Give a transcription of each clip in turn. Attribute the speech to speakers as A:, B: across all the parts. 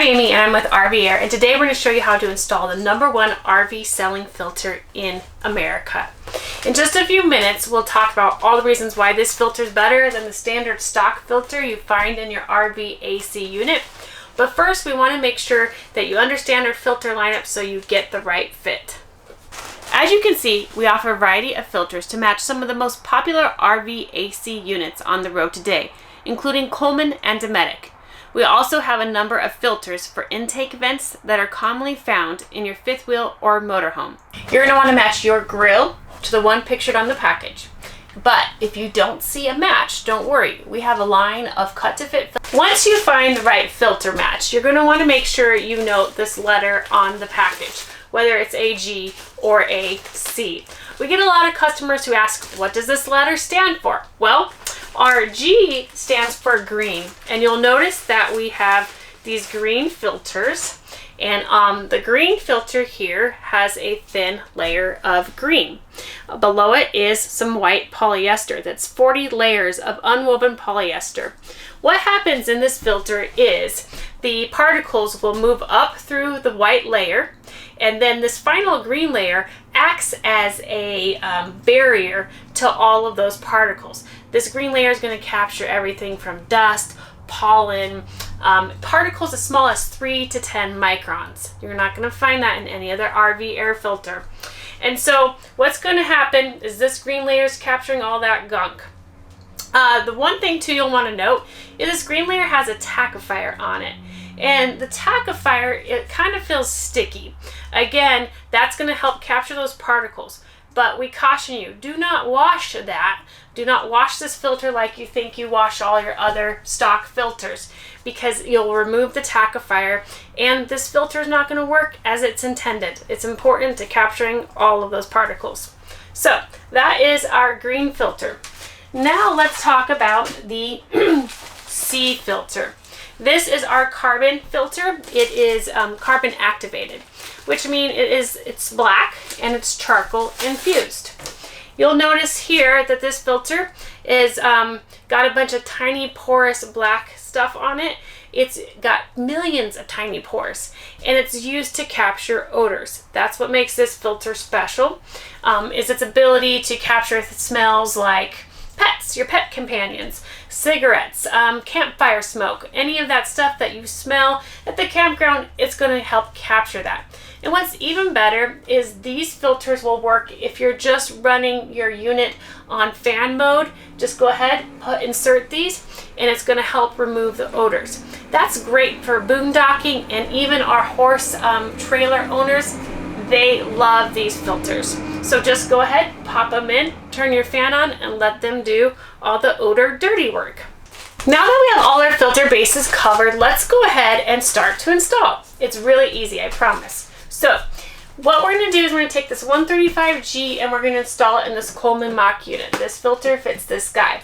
A: Amy and I'm with RVAir, and today we're going to show you how to install the #1 RV selling filter in America. In just a few minutes we'll talk about all the reasons why this filter is better than the standard stock filter you find in your RV AC unit. But first we want to make sure that you understand our filter lineup so you get the right fit. As you can see, we offer a variety of filters to match some of the most popular RV AC units on the road today, including Coleman and Dometic. We also have a number of filters for intake vents that are commonly found in your fifth wheel or motorhome. You're going to want to match your grill to the one pictured on the package. But if you don't see a match, don't worry. We have a line of cut-to-fit filters. Once you find the right filter match, you're going to want to make sure you note this letter on the package, whether it's a G or a C. We get a lot of customers who ask, what does this letter stand for? Well, our G stands for green, and you'll notice that we have these green filters, and the green filter here has a thin layer of green. Below it is some white polyester. That's 40 layers of unwoven polyester. What happens in this filter is the particles will move up through the white layer, and then this final green layer acts as a barrier to all of those particles. This green layer is going to capture everything from dust, pollen, particles as small as 3 to 10 microns. You're not going to find that in any other RVAir filter. And so what's going to happen is this green layer is capturing all that gunk. The one thing too you'll want to note is this green layer has a tackifier on it. And the tackifier, it kind of feels sticky. Again, that's going to help capture those particles. But we caution you, do not wash that. Do not wash this filter like you think you wash all your other stock filters, because you'll remove the tackifier and this filter is not going to work as it's intended. It's important to capturing all of those particles. So that is our green filter. Now let's talk about the C filter. This is our carbon filter. It is carbon activated, which means it's black and it's charcoal infused. You'll notice here that this filter is got a bunch of tiny porous black stuff on it. It's got millions of tiny pores, and it's used to capture odors. That's what makes this filter special, is its ability to capture smells like pets, your pet companions, cigarettes, campfire smoke, any of that stuff that you smell at the campground. It's going to help capture that. And what's even better is these filters will work if you're just running your unit on fan mode. Just go ahead, insert these, and it's going to help remove the odors. That's great for boondocking, and even our horse trailer owners, they love these filters. So just go ahead, pop them in, turn your fan on, and let them do all the odor dirty work. Now that we have all our filter bases covered, let's go ahead and start to install. It's really easy, I promise. So what we're going to do is we're going to take this 135G and we're going to install it in this Coleman mock unit. This filter fits this guy.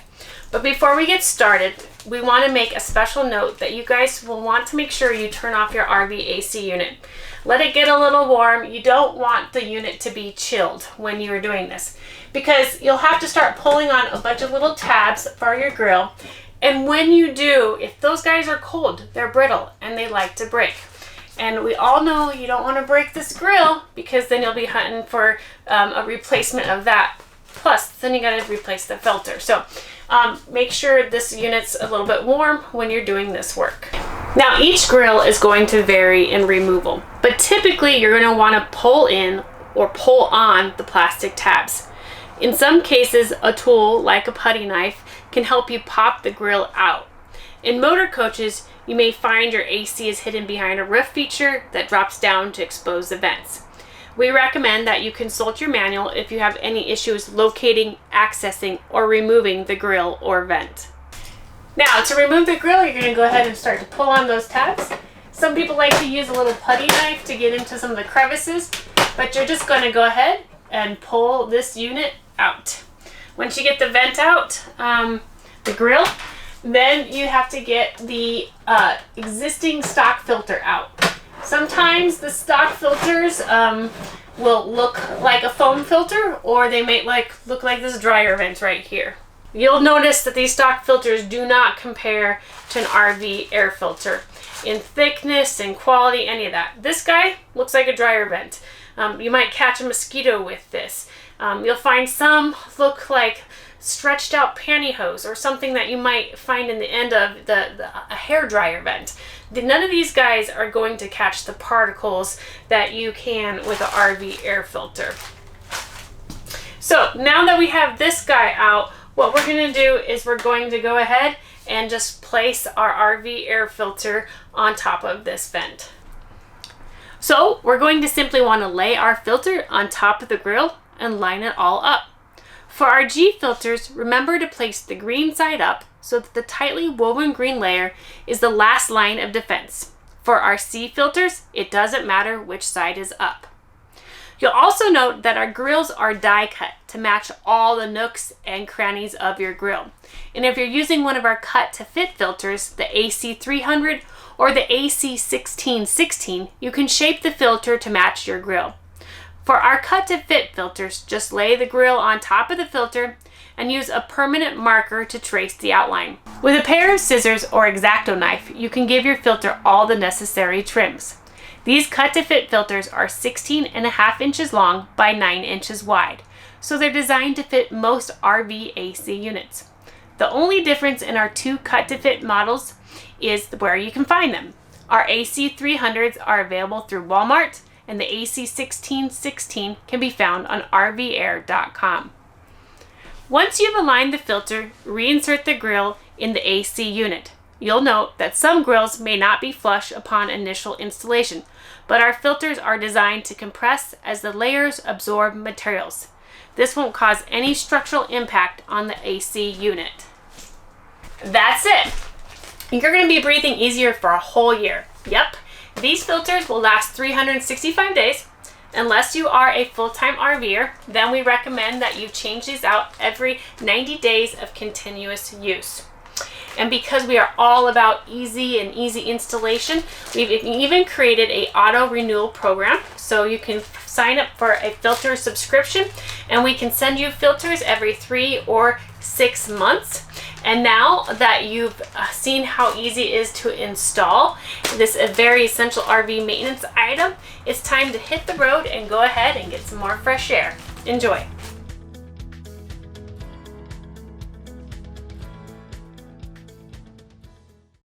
A: But before we get started, we want to make a special note that you guys will want to make sure you turn off your RV AC unit. Let it get a little warm. You don't want the unit to be chilled when you're doing this, because you'll have to start pulling on a bunch of little tabs for your grill. And when you do, if those guys are cold, they're brittle and they like to break. And we all know you don't want to break this grill, because then you'll be hunting for a replacement of that. Plus, then you got to replace the filter. So make sure this unit's a little bit warm when you're doing this work. Now, each grill is going to vary in removal, but typically you're going to want to pull in or pull on the plastic tabs. In some cases, a tool like a putty knife can help you pop the grill out. In motor coaches, you may find your AC is hidden behind a roof feature that drops down to expose the vents. We recommend that you consult your manual if you have any issues locating, accessing, or removing the grill or vent. Now, to remove the grill, you're going to go ahead and start to pull on those tabs. Some people like to use a little putty knife to get into some of the crevices, but you're just going to go ahead and pull this unit out. Once you get the vent out, the grill, then you have to get the existing stock filter out. Sometimes the stock filters will look like a foam filter, or they may look like this dryer vent right here. You'll notice that these stock filters do not compare to an RV air filter in thickness and quality, any of that. This guy looks like a dryer vent. You might catch a mosquito with this. You'll find some look like stretched out pantyhose or something that you might find in the end of a hair dryer vent. None of these guys are going to catch the particles that you can with an RV air filter. So now that we have this guy out, what we're going to do is we're going to go ahead and just place our RV air filter on top of this vent. So we're going to simply want to lay our filter on top of the grill and line it all up. For our G filters, remember to place the green side up so that the tightly woven green layer is the last line of defense. For our C filters, it doesn't matter which side is up. You'll also note that our grills are die cut to match all the nooks and crannies of your grill. And if you're using one of our cut to fit filters, the AC300 or the AC1616, you can shape the filter to match your grill. For our cut to fit filters, just lay the grill on top of the filter and use a permanent marker to trace the outline. With a pair of scissors or X-Acto knife, you can give your filter all the necessary trims. These cut to fit filters are 16.5 inches long by 9 inches wide, so they're designed to fit most RV AC units. The only difference in our two cut to fit models is where you can find them. Our AC300s are available through Walmart, and the AC1616 can be found on RVAir.com. Once you've aligned the filter, reinsert the grill in the AC unit. You'll note that some grills may not be flush upon initial installation, but our filters are designed to compress as the layers absorb materials. This won't cause any structural impact on the AC unit. That's it. You're going to be breathing easier for a whole year. Yep, these filters will last 365 days. Unless you are a full-time RVer, then we recommend that you change these out every 90 days of continuous use. And because we are all about easy installation, we've even created a auto renewal program. So you can sign up for a filter subscription and we can send you filters every 3 or 6 months. And now that you've seen how easy it is to install this very essential RV maintenance item, it's time to hit the road and go ahead and get some more fresh air. Enjoy.